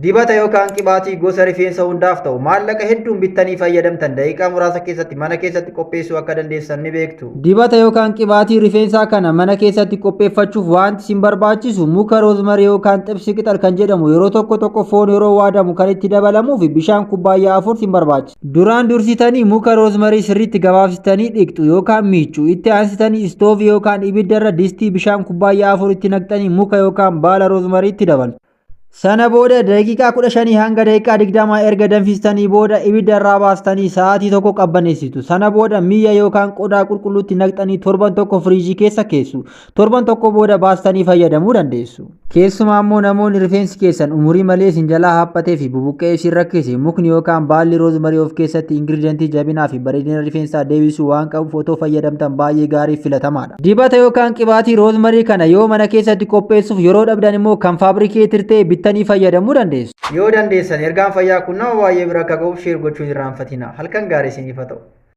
Dibata yookaan qibaatii gosa rifeensa hundaaf ta'u maallaqa hedduun bittanii fayyadamtan daqiiqaa muraasa keessatti mana keessatti qopheessuu akka dandeessan ni beektu. Dibata yookaan qibaatii rifeensaa kana mana keessatti qopheeffachuuf wanti isin barbaachisu muka roozmarii yookaan xibsi qixal kan jedhamu yeroo tokko foon yeroo waadamu kan itti dabalamuu fi bishaan kubbaayyaa 4 isin barbaachisa. Duraan dursitanii muka roozmarii sirriitti gabaabsitanii dhiqxu yookaan miiccu itti aansitanii istoovii yookaan ibiddarra distii bishaan kubbaayyaa 4 itti naqxanii muka yookaan baala roozmarii itti dabaltu. Sana booda daqiiqaa 15 hanga daqiiqaa 20 erga danfistanii booda ibidda irraa baastanii sa'aatii tokko qabbaneessitu. Sana booda mi'a yookaan qodaa qulqulluutti naqxanii torban tokko firiijii keessa keessu. Torban tokko booda baastanii fayyadamuu dandeessu. Keessumaa immoo namoonni rifeensi keessan umurii malee isin jalaa haphatee fi bubuqqee isin rakkise mukni yookaan baalli roozmarii of keessatti ingiridentii jabinaa fi bareedina rifeensaa deebisuu waan qabuuf otoo fayyadamtan baay'ee gaarii filatamaadha. Dibata yookaan qibaatii roozmarii kana yoo mana keessatti qopheessuuf yeroo dhabdan immoo kan faabrikeetir ta'e bittanii fayyadamuu dandeessu. Yoo dandeessan ergaan fayyaa kun nama baay'ee bira akka ga'uuf sheer gochuun irraanfatina. Halkan gaarii isiniif haa ta'u.